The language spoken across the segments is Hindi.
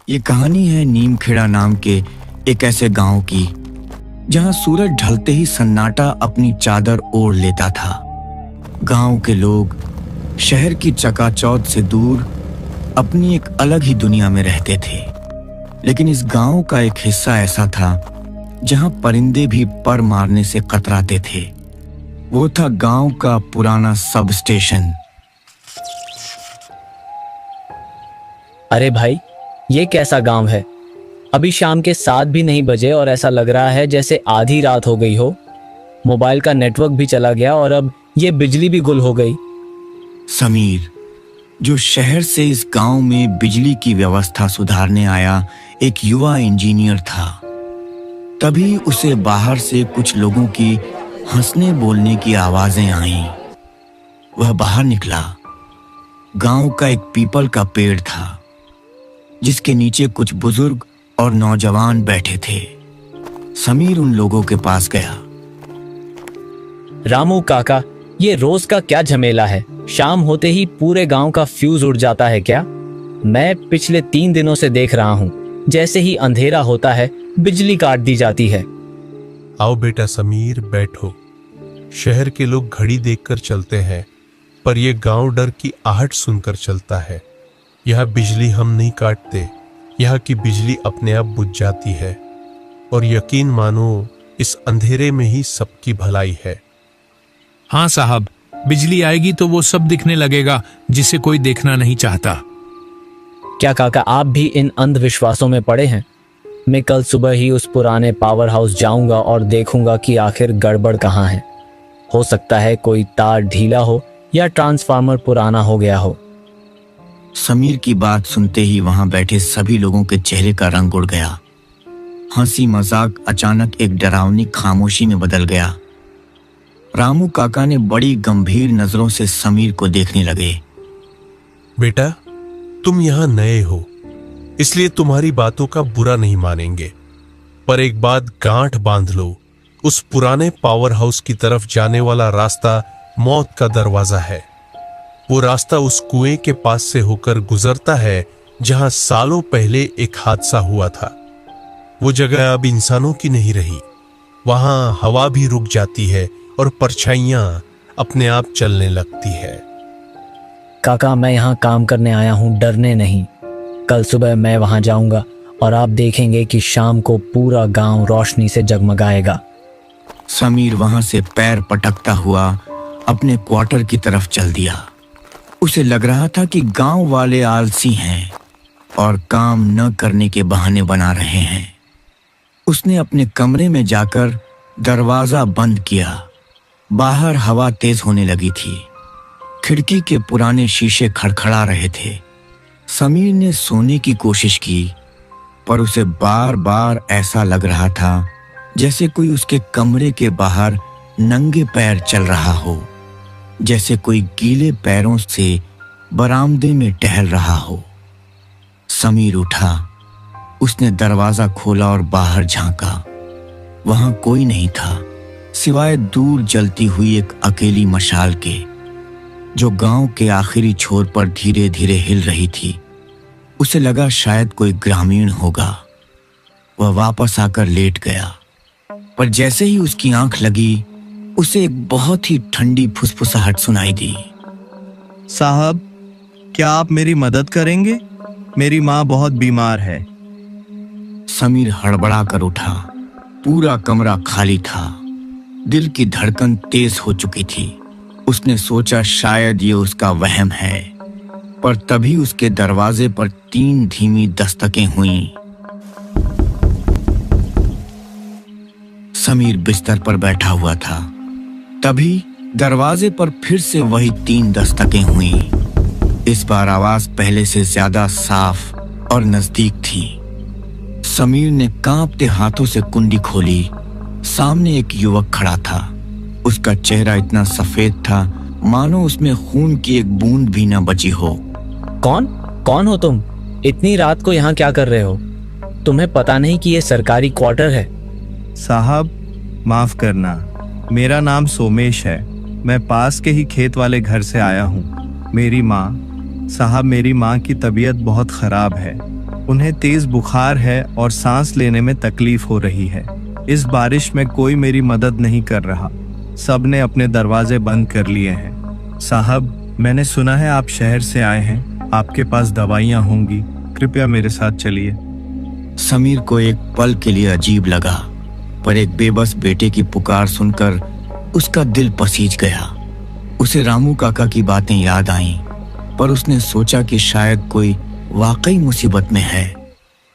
ये कहानी है नीमखेड़ा नाम के एक ऐसे गांव की जहां सूरज ढलते ही सन्नाटा अपनी चादर ओढ़ लेता था। गांव के लोग शहर की चकाचौंध से दूर अपनी एक अलग ही दुनिया में रहते थे, लेकिन इस गांव का एक हिस्सा ऐसा था जहां परिंदे भी पर मारने से कतराते थे। वो था गांव का पुराना सब स्टेशन। अरे भाई, ये कैसा गांव है? अभी शाम के 7 भी नहीं बजे और ऐसा लग रहा है जैसे आधी रात हो गई हो। मोबाइल का नेटवर्क भी चला गया और अब ये बिजली भी गुल हो गई। समीर, जो शहर से इस गांव में बिजली की व्यवस्था सुधारने आया एक युवा इंजीनियर था, तभी उसे बाहर से कुछ लोगों की हंसने बोलने की आवाजें आईं। वह बाहर निकला। गांव का एक पीपल का पेड़ था जिसके नीचे कुछ बुजुर्ग और नौजवान बैठे थे। समीर उन लोगों के पास गया। रामू काका, ये रोज का क्या झमेला है? शाम होते ही पूरे गांव का फ्यूज उड़ जाता है क्या? मैं पिछले 3 दिनों से देख रहा हूँ, जैसे ही अंधेरा होता है बिजली काट दी जाती है। आओ बेटा समीर, बैठो। शहर के लोग घड़ी देखकर चलते हैं, पर यह गांव डर की आहट सुनकर चलता है। यह बिजली हम नहीं काटते, यह की बिजली अपने आप बुझ जाती है। और यकीन मानो, इस अंधेरे में ही सबकी भलाई है। हाँ साहब, बिजली आएगी तो वो सब दिखने लगेगा जिसे कोई देखना नहीं चाहता। क्या काका, आप भी इन अंधविश्वासों में पड़े हैं? मैं कल सुबह ही उस पुराने पावर हाउस जाऊंगा और देखूंगा कि आखिर गड़बड़ कहाँ है। हो सकता है कोई तार ढीला हो या ट्रांसफार्मर पुराना हो गया हो। समीर की बात सुनते ही वहां बैठे सभी लोगों के चेहरे का रंग उड़ गया। हंसी मजाक अचानक एक डरावनी खामोशी में बदल गया। रामू काका ने बड़ी गंभीर नजरों से समीर को देखने लगे। बेटा, तुम यहां नए हो, इसलिए तुम्हारी बातों का बुरा नहीं मानेंगे, पर एक बात गांठ बांध लो, उस पुराने पावर हाउस की तरफ जाने वाला रास्ता मौत का दरवाजा है। वो रास्ता उस कुएं के पास से होकर गुजरता है जहां सालों पहले एक हादसा हुआ था। वो जगह अब इंसानों की नहीं रही। वहां हवा भी रुक जाती है और परछाइयां अपने आप चलने लगती है। काका, मैं यहाँ काम करने आया हूँ, डरने नहीं। कल सुबह मैं वहां जाऊंगा और आप देखेंगे कि शाम को पूरा गांव रोशनी से जगमगाएगा। समीर वहां से पैर पटकता हुआ अपने क्वार्टर की तरफ चल दिया। उसे लग रहा था कि गांव वाले आलसी हैं और काम न करने के बहाने बना रहे हैं। उसने अपने कमरे में जाकर दरवाजा बंद किया। बाहर हवा तेज होने लगी थी। खिड़की के पुराने शीशे खड़खड़ा रहे थे। समीर ने सोने की कोशिश की, पर उसे बार बार ऐसा लग रहा था जैसे कोई उसके कमरे के बाहर नंगे पैर चल रहा हो, जैसे कोई गीले पैरों से बरामदे में टहल रहा हो। समीर उठा। उसने दरवाजा खोला और बाहर झांका। वहां कोई नहीं था सिवाय दूर जलती हुई एक अकेली मशाल के, जो गांव के आखिरी छोर पर धीरे धीरे हिल रही थी। उसे लगा शायद कोई ग्रामीण होगा। वह वापस आकर लेट गया, पर जैसे ही उसकी आंख लगी उसे एक बहुत ही ठंडी फुसफुसाहट सुनाई दी। साहब, क्या आप मेरी मदद करेंगे? मेरी माँ बहुत बीमार है। समीर हड़बड़ा कर उठा। पूरा कमरा खाली था। दिल की धड़कन तेज हो चुकी थी। उसने सोचा शायद ये उसका वहम है, पर तभी उसके दरवाजे पर 3 धीमी दस्तकें हुईं। समीर बिस्तर पर बैठा हुआ था। तभी दरवाजे पर फिर से वही 3 दस्तकें हुईं। इस बार आवाज पहले से ज्यादा साफ और नजदीक थी। समीर ने कांपते हाथों से कुंडी खोली। सामने एक युवक खड़ा था। उसका चेहरा इतना सफेद था मानो उसमें खून की एक बूंद भी न बची हो। कौन हो तुम? इतनी रात को यहाँ क्या कर रहे हो? तुम्हें पता नहीं कि ये सरकारी क्वार्टर है? साहब, माफ करना, मेरा नाम सोमेश है। मैं पास के ही खेत वाले घर से आया हूँ। मेरी माँ की तबीयत बहुत खराब है। उन्हें तेज बुखार है और सांस लेने में तकलीफ हो रही है। इस बारिश में कोई मेरी मदद नहीं कर रहा। सबने अपने दरवाजे बंद कर लिए हैं। साहब, मैंने सुना है आप शहर से आए हैं, आपके पास दवाइयाँ होंगी, कृपया मेरे साथ चलिए। समीर को एक पल के लिए अजीब लगा, पर एक बेबस बेटे की पुकार सुनकर उसका दिल पसीज गया। उसे रामू काका की बातें याद आईं, पर उसने सोचा कि शायद कोई वाकई मुसीबत में है।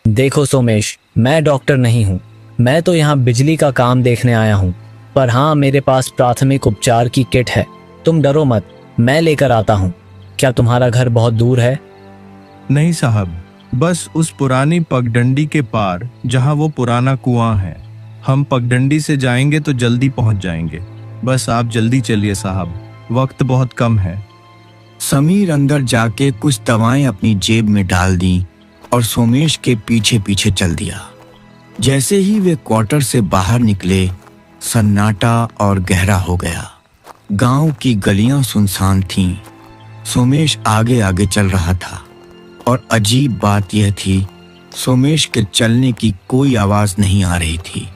देखो सोमेश, मैं डॉक्टर नहीं हूँ, मैं तो यहाँ बिजली का काम देखने आया हूँ। पर हाँ, मेरे पास प्राथमिक उपचार की किट है। तुम डरो मत, मैं लेकर आता हूँ। क्या तुम्हारा घर बहुत दूर है? नहीं साहब, बस उस पुरानी पगडंडी के पार जहाँ वो पुराना कुआं है। हम पगडंडी से जाएंगे तो जल्दी पहुँच जाएंगे। बस आप जल्दी चलिए साहब, वक्त बहुत कम है। समीर अंदर जाके कुछ दवाएं अपनी जेब में डाल दी और सोमेश के पीछे पीछे चल दिया। जैसे ही वे क्वार्टर से बाहर निकले, सन्नाटा और गहरा हो गया। गांव की गलियां सुनसान थीं। सोमेश आगे आगे चल रहा था और अजीब बात यह थी, सोमेश के चलने की कोई आवाज नहीं आ रही थी।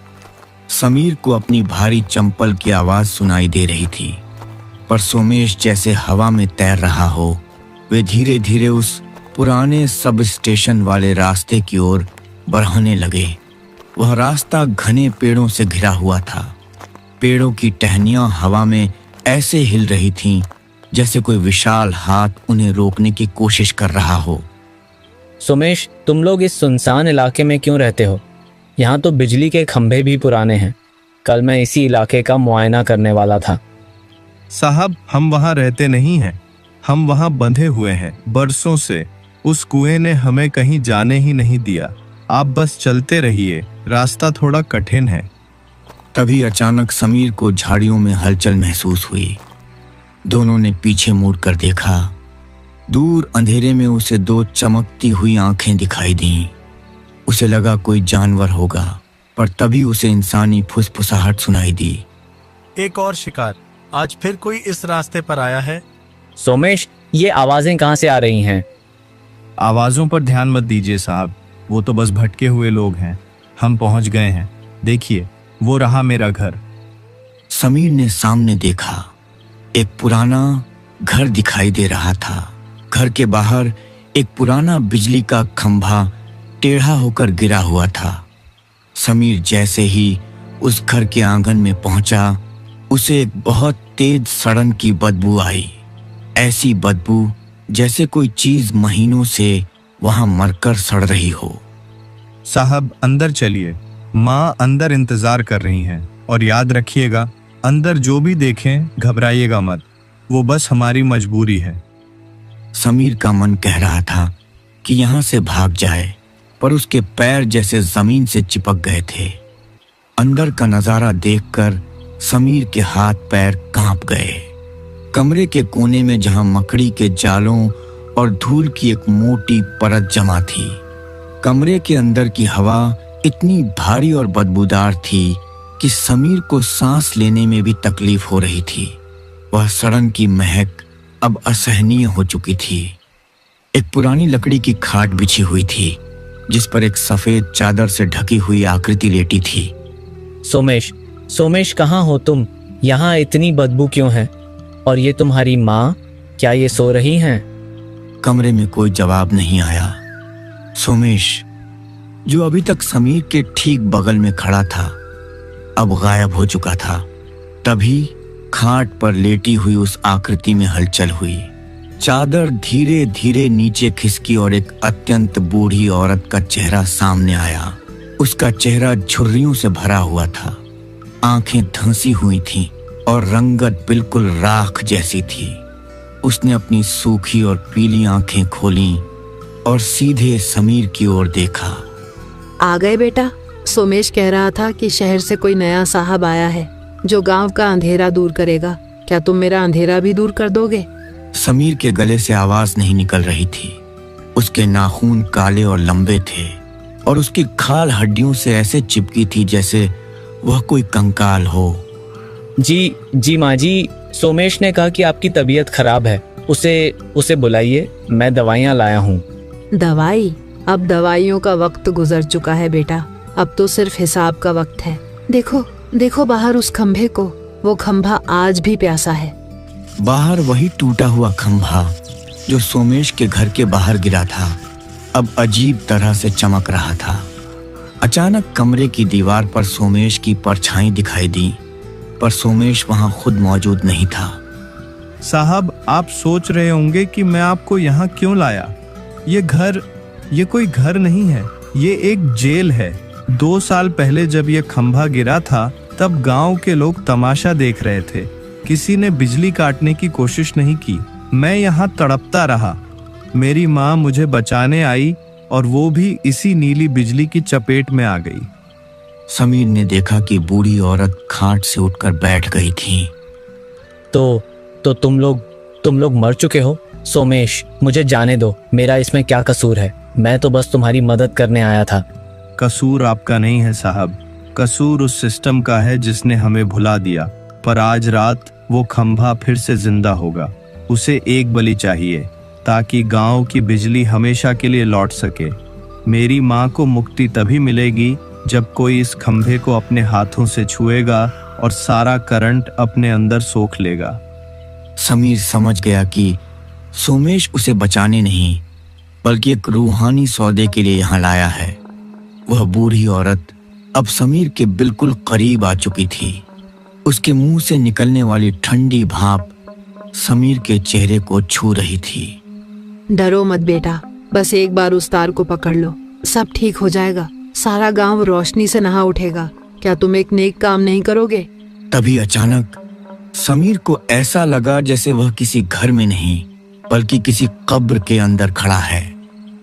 समीर को अपनी भारी चंपल की आवाज सुनाई दे रही थी, पर सोमेश जैसे हवा में तैर रहा हो। वे धीरे धीरे उस पुराने सब स्टेशन वाले रास्ते की ओर बढ़ने लगे। वह रास्ता घने पेड़ों से घिरा हुआ था। पेड़ों की टहनियां हवा में ऐसे हिल रही थीं जैसे कोई विशाल हाथ उन्हें रोकने की कोशिश कर रहा हो। सोमेश, तुम लोग इस सुनसान इलाके में क्यों रहते हो? यहाँ तो बिजली के खंभे भी पुराने हैं। कल मैं इसी इलाके का मुआयना करने वाला था। साहब, हम वहाँ रहते नहीं हैं, हम वहाँ बंधे हुए हैं बरसों से। उस कुएं ने हमें कहीं जाने ही नहीं दिया। आप बस चलते रहिए, रास्ता थोड़ा कठिन है। तभी अचानक समीर को झाड़ियों में हलचल महसूस हुई। दोनों ने पीछे मुड़कर देखा। दूर अंधेरे में उसे दो चमकती हुई आंखें दिखाई दीं। उसे लगा कोई जानवर होगा, पर तभी उसे इंसानी फुसफुसाहट सुनाई दी। एक और शिकार, आज फिर कोई इस रास्ते पर आया है। सोमेश, ये आवाजें कहाँ से आ रही हैं? आवाजों पर ध्यान मत दीजिए साहब, वो तो बस भटके हुए लोग हैं। हम पहुंच गए हैं, देखिए वो रहा मेरा घर। समीर ने सामने देखा। एक पुराना घर दिखाई दे रहा था। घर के बाहर एक पुराना बिजली का खंभा टेढ़ा होकर गिरा हुआ था। समीर जैसे ही उस घर के आंगन में पहुंचा, उसे एक बहुत तेज सड़न की बदबू आई। ऐसी बदबू जैसे कोई चीज महीनों से वहां मरकर सड़ रही हो। साहब, अंदर चलिए, माँ अंदर इंतजार कर रही हैं। और याद रखिएगा, अंदर जो भी देखें घबराइएगा मत, वो बस हमारी मजबूरी है। समीर का मन कह रहा था कि यहाँ से भाग जाए, पर उसके पैर जैसे जमीन से चिपक गए थे। अंदर का नजारा देखकर समीर के हाथ पैर कांप गए। कमरे के कोने में जहां मकड़ी के जालों और धूल की एक मोटी परत जमा थी, कमरे के अंदर की हवा इतनी भारी और बदबूदार थी कि समीर को सांस लेने में भी तकलीफ हो रही थी। वह सड़न की महक अब असहनीय हो चुकी थी। एक पुरानी लकड़ी की खाट बिछी हुई थी, जिस पर एक सफेद चादर से ढकी हुई आकृति लेटी थी। सोमेश, सोमेश, कहाँ हो तुम? यहाँ इतनी बदबू क्यों है? और ये तुम्हारी माँ, क्या ये सो रही हैं? कमरे में कोई जवाब नहीं आया। सोमेश, जो अभी तक समीर के ठीक बगल में खड़ा था, अब गायब हो चुका था। तभी खाट पर लेटी हुई उस आकृति में हलचल हुई। चादर धीरे धीरे नीचे खिसकी और एक अत्यंत बूढ़ी औरत का चेहरा सामने आया। उसका चेहरा झुर्रियों से भरा हुआ था। आंखें धंसी हुई थीं और रंगत बिल्कुल राख जैसी थी। उसने अपनी सूखी और पीली आंखें खोलीं और सीधे समीर की ओर देखा। आ गए बेटा? सोमेश कह रहा था कि शहर से कोई नया साहब आया है जो गांव का अंधेरा दूर करेगा। क्या तुम मेरा अंधेरा भी दूर कर दोगे? समीर के गले से आवाज नहीं निकल रही थी। उसके नाखून काले और लंबे थे और उसकी खाल हड्डियों से ऐसे चिपकी थी जैसे वह कोई कंकाल हो। जी माँ जी, सोमेश ने कहा कि आपकी तबीयत खराब है, उसे बुलाइए, मैं दवाइयाँ लाया हूँ। दवाई? अब दवाइयों का वक्त गुजर चुका है बेटा, अब तो सिर्फ हिसाब का वक्त है। देखो देखो बाहर उस खंभे को, वो खंभा आज भी प्यासा है। बाहर वही टूटा हुआ खंभा जो सोमेश के घर के बाहर गिरा था अब अजीब तरह से चमक रहा था। अचानक कमरे की दीवार पर सोमेश की परछाई दिखाई दी, पर सोमेश वहां खुद मौजूद नहीं था। साहब, आप सोच रहे होंगे कि मैं आपको यहाँ क्यों लाया। ये कोई घर नहीं है, ये एक जेल है। 2 साल पहले जब ये खंभा गिरा था तब गांव के लोग तमाशा देख रहे थे। किसी ने बिजली काटने की कोशिश नहीं की। मैं यहाँ तड़पता रहा। मेरी माँ मुझे बचाने आई और वो भी इसी नीली बिजली की चपेट में आ गई। समीर ने देखा कि बूढ़ी औरत खाट से उठकर बैठ गई थी। तो तुम लोग मर चुके हो। सोमेश, मुझे जाने दो, मेरा इसमें क्या कसूर है। मैं तो बस तुम्हारी मदद करने आया था। कसूर आपका नहीं है साहब, कसूर उस सिस्टम का है जिसने हमें भुला दिया। पर आज रात वो खंभा फिर से जिंदा होगा। उसे एक बलि चाहिए ताकि गांव की बिजली हमेशा के लिए लौट सके। मेरी माँ को मुक्ति तभी मिलेगी जब कोई इस खंभे को अपने हाथों से छुएगा और सारा करंट अपने अंदर सोख लेगा। समीर समझ गया कि सोमेश उसे बचाने नहीं बल्कि एक रूहानी सौदे के लिए यहाँ लाया है। वह बूढ़ी औरत अब समीर के बिल्कुल करीब आ चुकी थी। उसके मुंह से निकलने वाली ठंडी भाप समीर के चेहरे को छू रही थी। डरो मत बेटा, बस एक बार उस तार को पकड़ लो, सब ठीक हो जाएगा। सारा गांव रोशनी से नहा उठेगा। क्या तुम एक नेक काम नहीं करोगे? तभी अचानक समीर को ऐसा लगा जैसे वह किसी घर में नहीं बल्कि किसी कब्र के अंदर खड़ा है।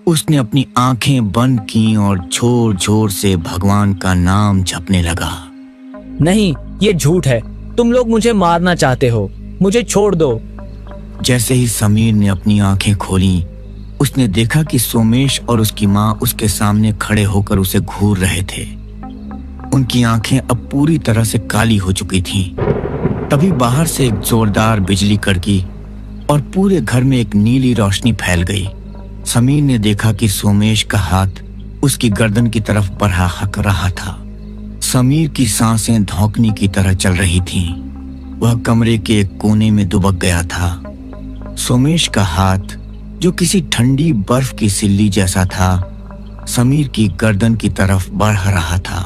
उसने अपनी आंखें बंद की और जोर जोर से भगवान का नाम जपने लगा। नहीं, ये झूठ है। तुम लोग मुझे मारना चाहते हो, मुझे छोड़ दो। जैसे ही समीर ने अपनी आंखें खोली, उसने देखा कि सोमेश और उसकी माँ उसके सामने खड़े होकर उसे घूर रहे थे। उनकी आंखें अब पूरी तरह से काली हो चुकी थीं। तभी बाहर से एक जोरदार बिजली कड़की और पूरे घर में एक नीली रोशनी फैल गई। समीर ने देखा कि सोमेश का हाथ उसकी गर्दन की तरफ बढ़ा रहा था। समीर की सांसें धौंकनी की तरह चल रही थीं। वह कमरे के एक कोने में दुबक गया था। सोमेश का हाथ, जो किसी ठंडी बर्फ की सिल्ली जैसा था, समीर की गर्दन की तरफ बढ़ रहा था।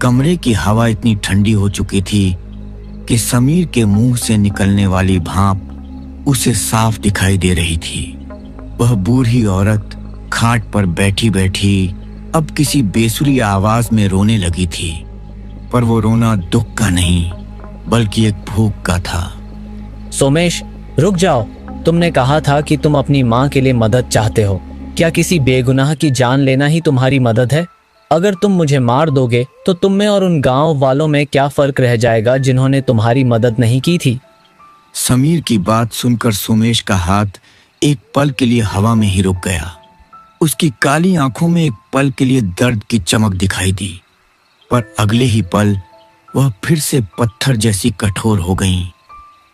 कमरे की हवा इतनी ठंडी हो चुकी थी कि समीर के मुंह से निकलने वाली भाप उसे साफ दिखाई दे रही थी। वह बूढ़ी औरत खाट पर बैठी बैठी अब किसी बेसुरी आवाज में रोने लगी थी, पर वो रोना दुख का नहीं बल्कि एक भूख का था। सोमेश, रुक जाओ। तुमने कहा था कि तुम अपनी माँ के लिए मदद चाहते हो। क्या किसी बेगुनाह की जान लेना ही तुम्हारी मदद है? अगर तुम मुझे मार दोगे तो तुम में और उन गांव वालों में क्या फर्क रह जाएगा जिन्होंने तुम्हारी मदद नहीं की थी? समीर की बात सुनकर सोमेश का हाथ एक पल के लिए हवा में ही रुक गया। उसकी काली आंखों में एक पल के लिए दर्द की चमक दिखाई दी, पर अगले ही पल वह फिर से पत्थर जैसी कठोर हो गईं।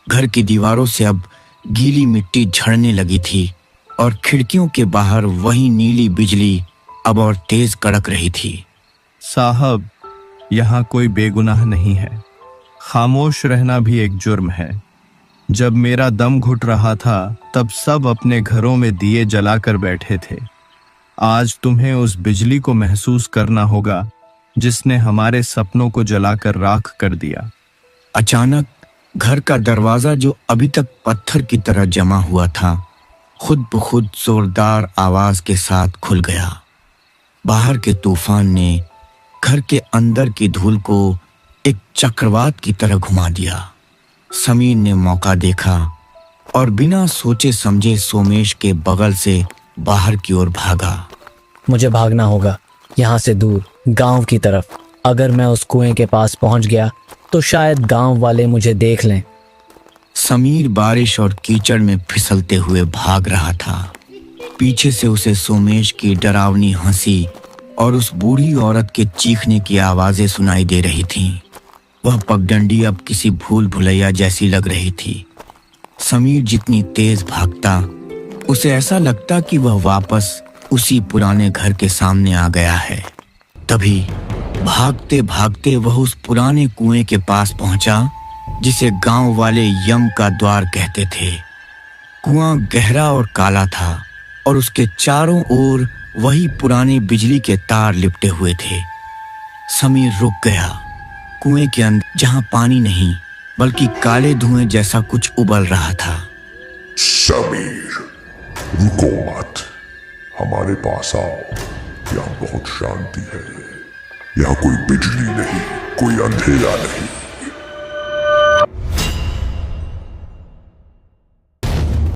घर की दीवारों से अब गीली मिट्टी झड़ने लगी थी और खिड़कियों के बाहर वही नीली बिजली अब और तेज कड़क रही थी। साहब, यहाँ कोई बेगुनाह नहीं है। खामोश रहना भी एक जुर्म है। जब मेरा दम घुट रहा था तब सब अपने घरों में दिए जलाकर बैठे थे। आज तुम्हें उस बिजली को महसूस करना होगा जिसने हमारे सपनों को जलाकर राख कर दिया। अचानक घर का दरवाजा, जो अभी तक पत्थर की तरह जमा हुआ था, खुद ब खुद जोरदार आवाज के साथ खुल गया। बाहर के तूफान ने घर के अंदर की धूल को एक चक्रवात की तरह घुमा दिया। समीर ने मौका देखा और बिना सोचे समझे सोमेश के बगल से बाहर की ओर भागा। मुझे भागना होगा, यहाँ से दूर, गांव की तरफ। अगर मैं उस कुएं के पास पहुंच गया तो शायद गांव वाले मुझे देख लें। समीर बारिश और कीचड़ में फिसलते हुए भाग रहा था। पीछे से उसे सोमेश की डरावनी हंसी और उस बूढ़ी औरत के चीखने की आवाजें सुनाई दे रही थीं। वह पगडंडी अब किसी भूल भुलैया जैसी लग रही थी। समीर जितनी तेज भागता, उसे ऐसा लगता कि वह वापस उसी पुराने घर के सामने आ गया है। तभी भागते भागते वह उस पुराने कुएं के पास पहुंचा जिसे गांव वाले यम का द्वार कहते थे। कुआं गहरा और काला था और उसके चारों ओर वही पुराने बिजली के तार लिपटे हुए थे। समीर रुक गया। कुएं के अंदर जहां पानी नहीं बल्कि काले धुएं जैसा कुछ उबल रहा था। समीर, रुको मत, हमारे पास आओ। यहाँ बहुत शांति है। यहाँ कोई बिजली नहीं, कोई अंधेरा नहीं।